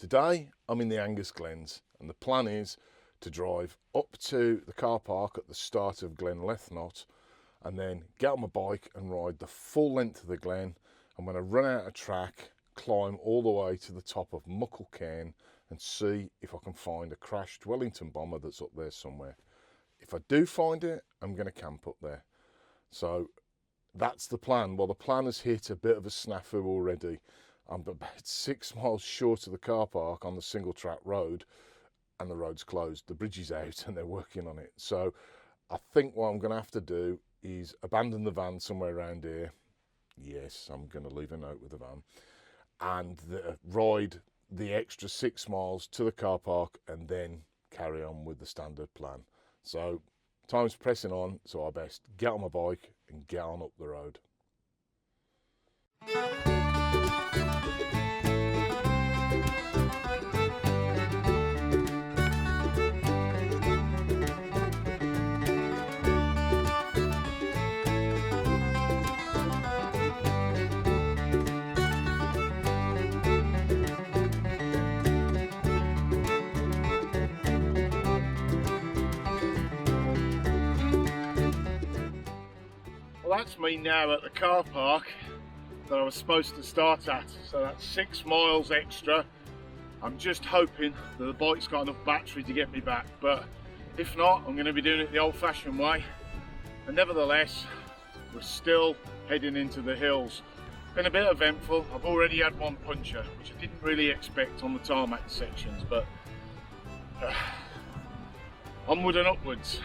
Today I'm in the Angus Glens, and the plan is to drive up to the car park at the start of Glen Lethnot and then get on my bike and ride the full length of the glen, and when I run out of track, climb all the way to the top of Muckle Cairn and see if I can find a crashed Wellington bomber that's up there somewhere. If I do find it, I'm going to camp up there. So that's the plan. Well, the plan has hit a bit of a snafu already. I'm about 6 miles short of the car park on the single track road, and the road's closed. The bridge is out and they're working on it. So I think what I'm going to have to do is abandon the van somewhere around here. Yes, I'm going to leave a note with the van, and ride the extra 6 miles to the car park and then carry on with the standard plan. So time's pressing on, so I best get on my bike and get on up the road. Well, that's me now at the car park that I was supposed to start at, so that's 6 miles extra. I'm just hoping that the bike's got enough battery to get me back, but if not, I'm going to be doing it the old-fashioned way. And nevertheless, we're still heading into the hills. Been a bit eventful. I've already had one puncture, which I didn't really expect on the tarmac sections, but onward and upwards.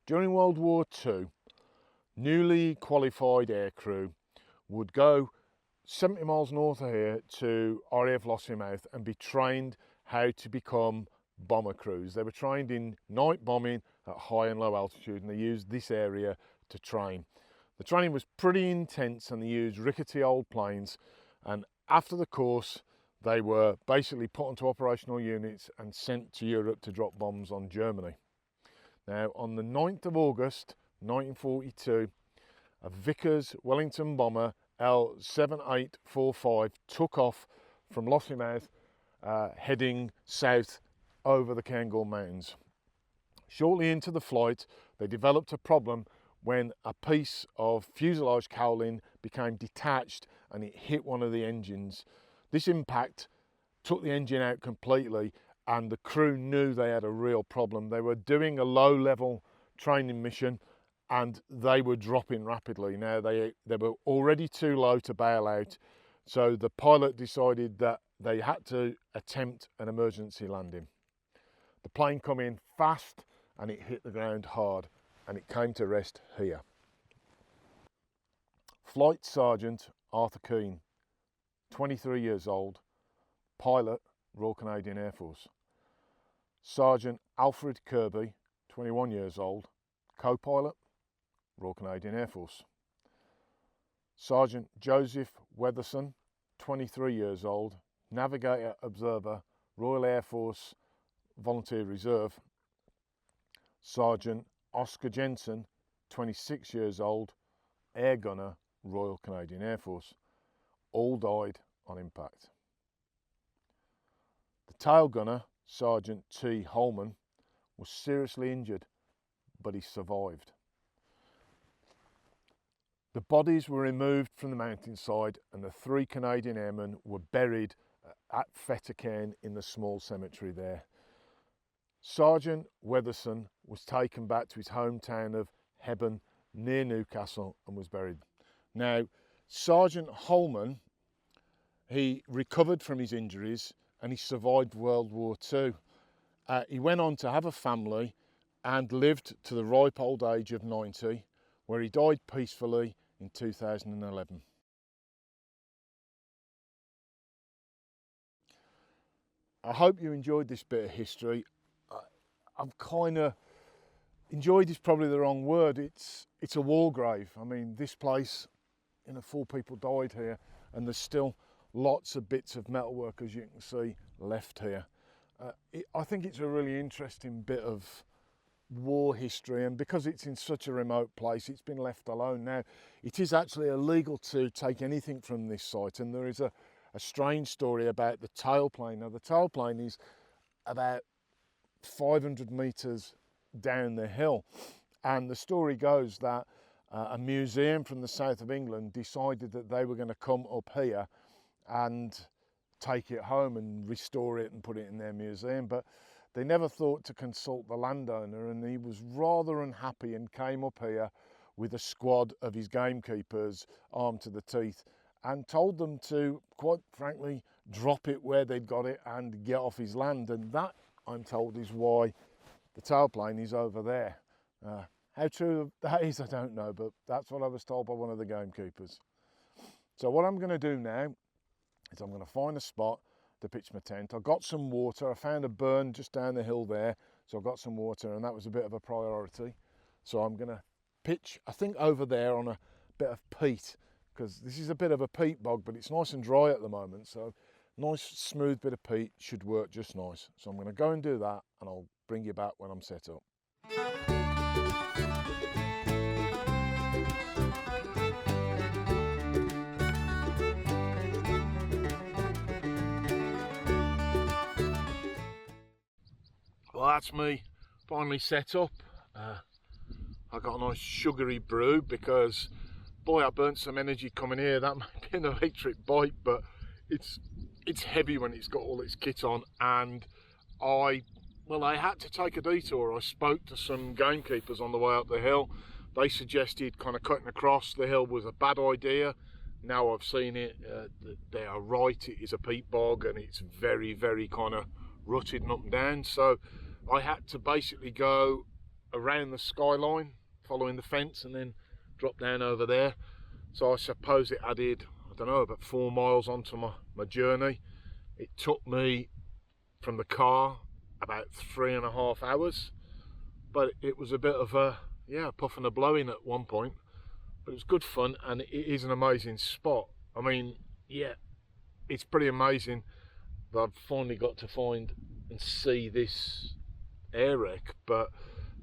During World War II, newly qualified aircrew would go 70 miles north of here to RAF Lossiemouth and be trained how to become bomber crews. They were trained in night bombing at high and low altitude, and they used this area to train. The training was pretty intense, and they used rickety old planes, and after the course they were basically put onto operational units and sent to Europe to drop bombs on Germany. Now, on the 9th of August 1942, a Vickers Wellington bomber L7845 took off from Lossiemouth, heading south over the Cairngorm Mountains. Shortly into the flight, they developed a problem when a piece of fuselage cowling became detached and it hit one of the engines. This impact took the engine out completely, and the crew knew they had a real problem. They were doing a low-level training mission and they were dropping rapidly. Now they were already too low to bail out, so the pilot decided that they had to attempt an emergency landing. The plane come in fast and it hit the ground hard, and it came to rest here. Flight Sergeant Arthur Keane, 23 years old, pilot, Royal Canadian Air Force. Sergeant Alfred Kirby, 21 years old, co-pilot, Royal Canadian Air Force. Sergeant Joseph Weatherson, 23 years old, navigator observer, Royal Air Force Volunteer Reserve. Sergeant Oscar Jensen, 26 years old, air gunner, Royal Canadian Air Force. All died on impact. The tail gunner, Sergeant T. Holman, was seriously injured, but he survived. The bodies were removed from the mountainside, and the 3 Canadian airmen were buried at Fettercairn in the small cemetery there. Sergeant Weatherson was taken back to his hometown of Hebburn near Newcastle and was buried. Now, Sergeant Holman, he recovered from his injuries and he survived World War II. He went on to have a family and lived to the ripe old age of 90, where he died peacefully in 2011. I hope you enjoyed this bit of history. I've kind of enjoyed is probably the wrong word. It's a war grave. I mean, this place, 4 people died here, and there's still lots of bits of metalwork, as you can see, left here. I think it's a really interesting bit of war history, and because it's in such a remote place, it's been left alone. Now, it is actually illegal to take anything from this site, and there is a strange story about the tailplane. Now, the tailplane is about 500 metres down the hill, and the story goes that a museum from the south of England decided that they were going to come up here and take it home and restore it and put it in their museum, but they never thought to consult the landowner, and he was rather unhappy and came up here with a squad of his gamekeepers armed to the teeth and told them to, quite frankly, drop it where they'd got it and get off his land. And that, I'm told, is why the tailplane is over there. How true that is, I don't know, but that's what I was told by one of the gamekeepers. So what I'm going to do now is I'm going to find a spot to pitch my tent. I've got some water. I found a burn just down the hill there, so I've got some water, and that was a bit of a priority. So I'm going to pitch, I think, over there on a bit of peat, because this is a bit of a peat bog, but it's nice and dry at the moment, so nice smooth bit of peat should work just nice. So I'm going to go and do that, and I'll bring you back when I'm set up. Well, that's me finally set up. I got a nice sugary brew because, boy, I burnt some energy coming here. That might be an electric bike, but it's heavy when it's got all its kit on. And I had to take a detour. I spoke to some gamekeepers on the way up the hill. They suggested kind of cutting across the hill was a bad idea. Now I've seen it, they are right. It is a peat bog and it's very, very kind of rutted and up and down. So I had to basically go around the skyline, following the fence, and then drop down over there. So I suppose it added, I don't know, about 4 miles onto my journey. It took me from the car about 3.5 hours, but it was a bit of a puff and a blowing at one point, but it was good fun, and it is an amazing spot. I mean, yeah, it's pretty amazing that I've finally got to find and see this air wreck, but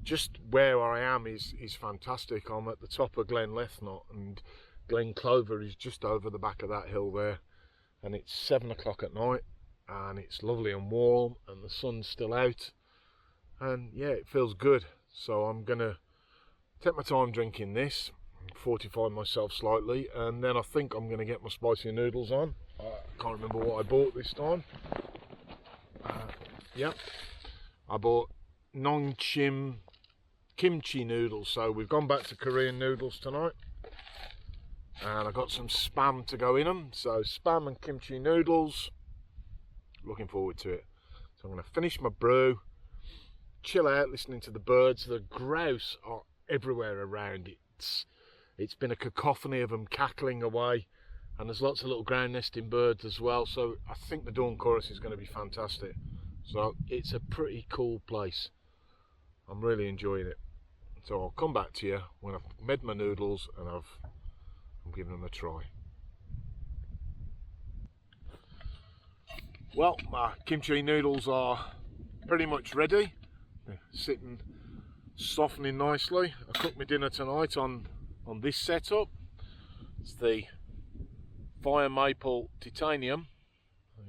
just where I am is fantastic. I'm at the top of Glen Lethnot, and Glen Clover is just over the back of that hill there, and it's 7 o'clock at night, and it's lovely and warm, and the sun's still out, and yeah, it feels good. So I'm gonna take my time drinking this, fortify myself slightly, and then I think I'm gonna get my spicy noodles on. I can't remember what I bought this time. I bought non-chim kimchi noodles, so we've gone back to Korean noodles tonight, and I got some spam to go in them. So spam and kimchi noodles, looking forward to it. So I'm going to finish my brew, chill out, listening to the birds. The grouse are everywhere around. It's been a cacophony of them cackling away, and there's lots of little ground nesting birds as well. So I think the dawn chorus is going to be fantastic. So it's a pretty cool place. I'm really enjoying it. So I'll come back to you when I've made my noodles and I'm giving them a try. Well, my kimchi noodles are pretty much ready. They're sitting, softening nicely. I cooked my dinner tonight on this setup. It's the Fire Maple Titanium.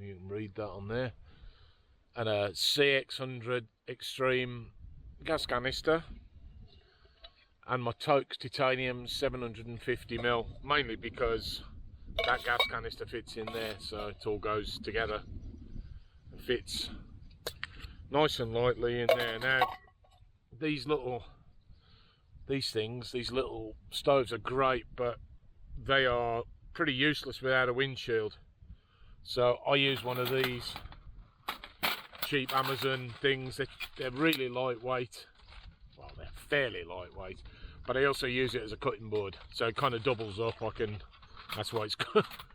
You can read that on there. And a CX100 Extreme gas canister, and my Toke's Titanium 750mm, mainly because that gas canister fits in there, so it all goes together and fits nice and lightly in there. Now these little stoves are great, but they are pretty useless without a windshield. So I use one of these cheap Amazon things. They're really lightweight. Well, they're fairly lightweight, but I also use it as a cutting board, so it kind of doubles up. That's why it's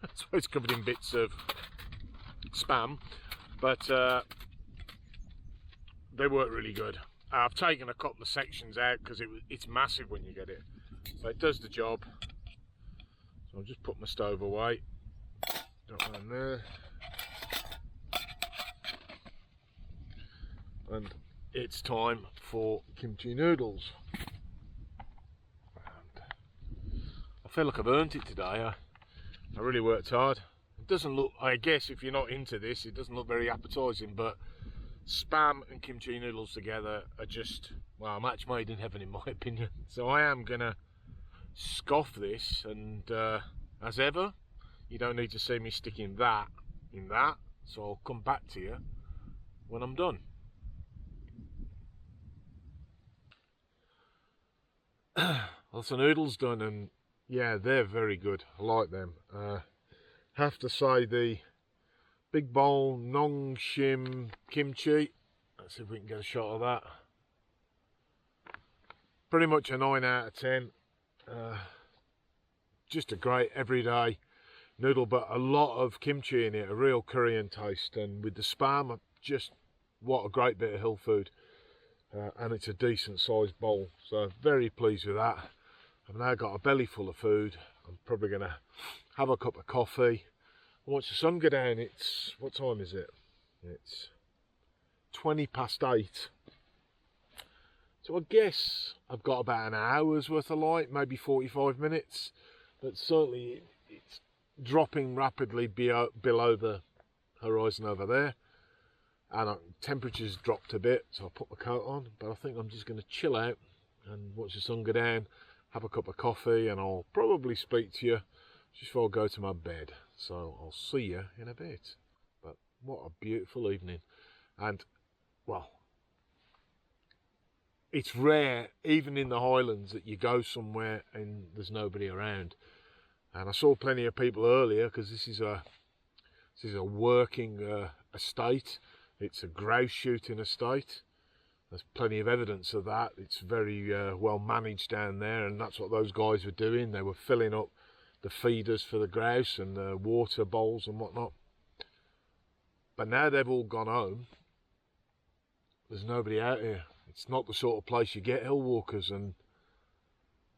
that's why it's covered in bits of spam, but they work really good. I've taken a couple of sections out because it's massive when you get it, so it does the job. So I'll just put my stove away. Got one in there. And it's time for kimchi noodles. And I feel like I've earned it today. I really worked hard. It doesn't look, I guess if you're not into this, it doesn't look very appetizing, but spam and kimchi noodles together are just, well, a match made in heaven in my opinion. So I am gonna scoff this, and as ever, you don't need to see me sticking that in that, so I'll come back to you when I'm done. Well, the noodles done, and yeah, they're very good. I like them. Have to say, the big bowl Nongshim kimchi, let's see if we can get a shot of that. Pretty much a 9 out of 10. Just a great everyday noodle, but a lot of kimchi in it, a real Korean taste, and with the spam, just what a great bit of hill food. And it's a decent sized bowl, so very pleased with that. I've now got a belly full of food. I'm probably going to have a cup of coffee and watch the sun go down. It's, what time is it? It's 20 past 8. So I guess I've got about an hour's worth of light, maybe 45 minutes, but certainly it's dropping rapidly below the horizon over there. And temperature's dropped a bit, so I'll put my coat on, but I think I'm just going to chill out and watch the sun go down, have a cup of coffee, and I'll probably speak to you just before I go to my bed. So I'll see you in a bit. But what a beautiful evening. And, well, it's rare, even in the Highlands, that you go somewhere and there's nobody around. And I saw plenty of people earlier, because this is a working estate. It's a grouse shooting estate. There's plenty of evidence of that. It's very well managed down there, and that's what those guys were doing. They were filling up the feeders for the grouse and the water bowls and whatnot. But now they've all gone home. There's nobody out here. It's not the sort of place you get hill walkers, and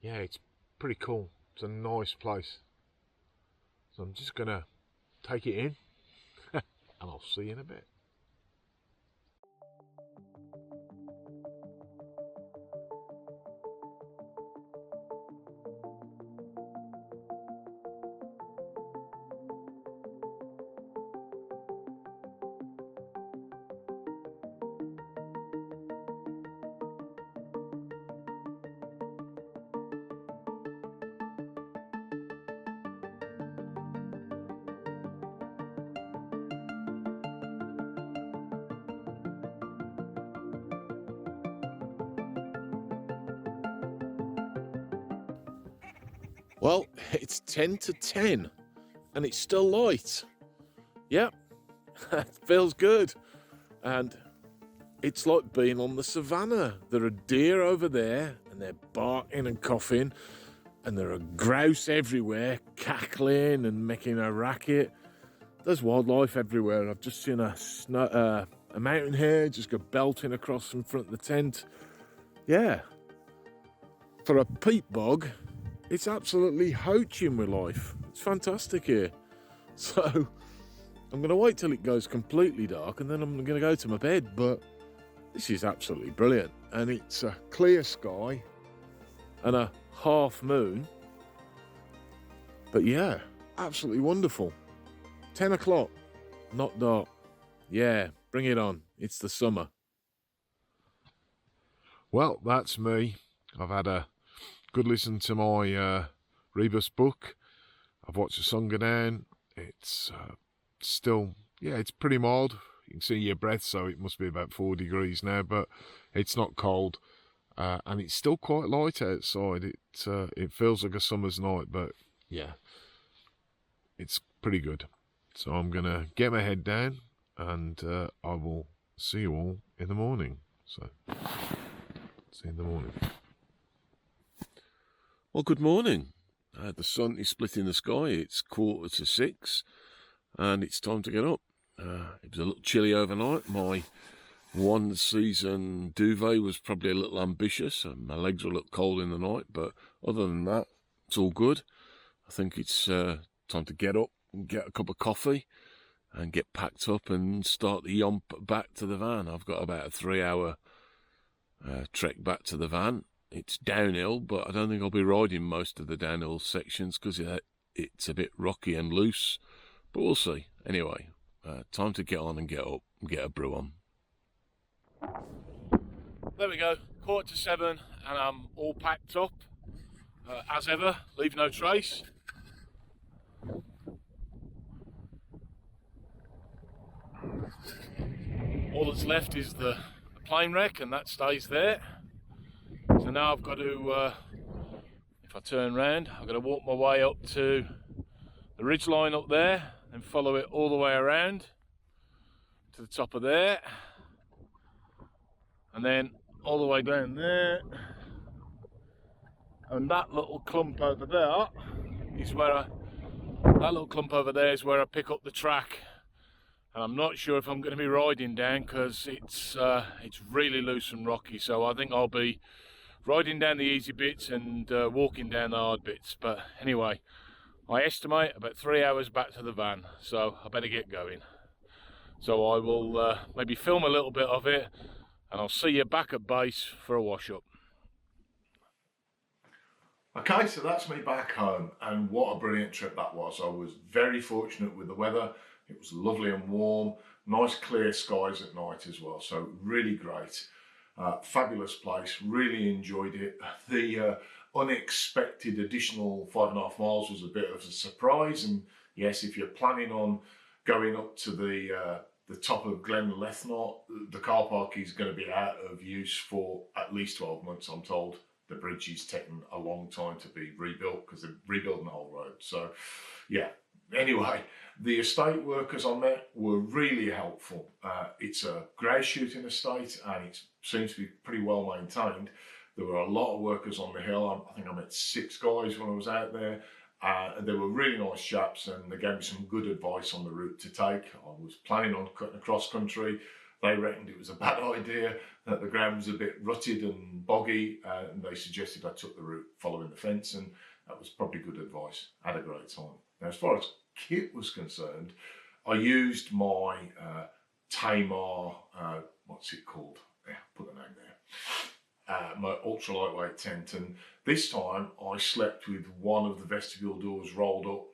yeah, it's pretty cool. It's a nice place. So I'm just gonna take it in and I'll see you in a bit. Well, it's 10 to 10 and it's still light. Yep, it feels good. And it's like being on the savannah. There are deer over there and they're barking and coughing, and there are grouse everywhere cackling and making a racket. There's wildlife everywhere. I've just seen a mountain hare just go belting across in front of the tent. Yeah, for a peat bog, it's absolutely hoaching with life. It's fantastic here. So I'm going to wait till it goes completely dark and then I'm going to go to my bed. But this is absolutely brilliant. And it's a clear sky and a half moon. But yeah, absolutely wonderful. 10 o'clock, not dark. Yeah, bring it on. It's the summer. Well, that's me. I've had a good listen to my Rebus book. I've watched the sun go down. It's still, yeah, it's pretty mild. You can see your breath, so it must be about 4 degrees now, but it's not cold. And it's still quite light outside. It feels like a summer's night, but yeah. it's pretty good. So I'm going to get my head down, and I will see you all in the morning. So, see you in the morning. Well, good morning. The sun is splitting the sky. It's 5:45, and it's time to get up. It was a little chilly overnight. My one season duvet was probably a little ambitious, and my legs were a little cold in the night, but other than that, it's all good. I think it's time to get up and get a cup of coffee and get packed up and start the yomp back to the van. I've got about a 3-hour trek back to the van. It's downhill, but I don't think I'll be riding most of the downhill sections because it's a bit rocky and loose, but we'll see. Anyway, time to get on and get up and get a brew on. There we go, 6:45, and I'm all packed up. As ever, leave no trace. All that's left is the plane wreck, and that stays there. So now I've got to, if I turn round, I've got to walk my way up to the ridge line up there and follow it all the way around to the top of there, and then all the way down there, and that little clump over there is where I pick up the track. And I'm not sure if I'm going to be riding down because it's really loose and rocky, so I think I'll be riding down the easy bits and walking down the hard bits. But anyway, I estimate about 3 hours back to the van, so I better get going. So I will maybe film a little bit of it, and I'll see you back at base for a wash up. Okay, so that's me back home, and what a brilliant trip that was. I was very fortunate with the weather. It was lovely and warm, nice clear skies at night as well, so really great. Fabulous place, really enjoyed it. The unexpected additional 5.5 miles was a bit of a surprise, and yes, if you're planning on going up to the top of Glen Lethnot, the car park is going to be out of use for at least 12 months, I'm told. The bridge is taking a long time to be rebuilt because they're rebuilding the whole road. So, yeah. Anyway, the estate workers I met were really helpful. It's a grey shooting estate and it seems to be pretty well maintained. There were a lot of workers on the hill. I think I met 6 guys when I was out there. And they were really nice chaps, and they gave me some good advice on the route to take. I was planning on cutting across country. They reckoned it was a bad idea, that the ground was a bit rutted and boggy, and they suggested I took the route following the fence, and that was probably good advice. I had a great time. Now, as far as kit was concerned, I used my Tamar, what's it called? Yeah, put the name there. My ultra lightweight tent, and this time I slept with one of the vestibule doors rolled up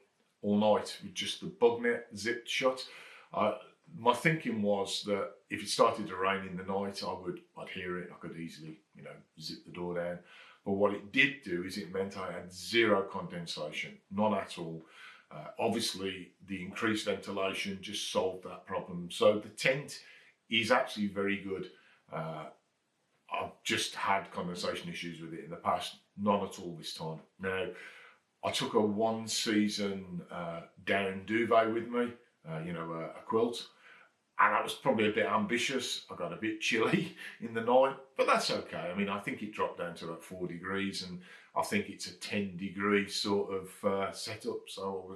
all night with just the bug net zipped shut. My thinking was that if it started to rain in the night, I'd hear it. I could easily, zip the door down. But what it did do is it meant I had zero condensation, none at all. Obviously, the increased ventilation just solved that problem. So the tent is actually very good. I've just had condensation issues with it in the past, none at all this time. Now, I took a 1 season down duvet with me, a quilt. And that was probably a bit ambitious. I got a bit chilly in the night, but that's okay. I mean, I think it dropped down to about 4 degrees, and I think it's a 10-degree sort of setup. So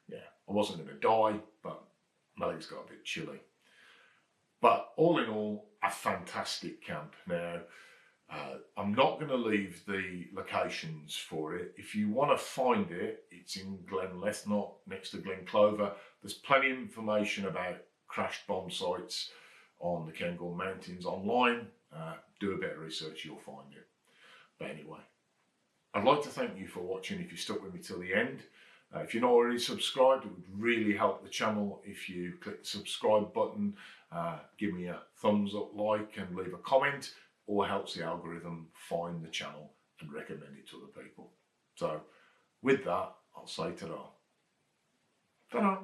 I wasn't going to die, but my legs got a bit chilly. But all in all, a fantastic camp. Now, I'm not going to leave the locations for it. If you want to find it, it's in Glen Lethnot, next to Glen Clover. There's plenty of information about crashed bomb sites on the Cairngorm Mountains online. Do a bit of research, you'll find it. But anyway, I'd like to thank you for watching if you stuck with me till the end. If you're not already subscribed, it would really help the channel if you click the subscribe button, give me a thumbs up, like, and leave a comment. All helps the algorithm find the channel and recommend it to other people. So with that, I'll say ta-da. Ta-da.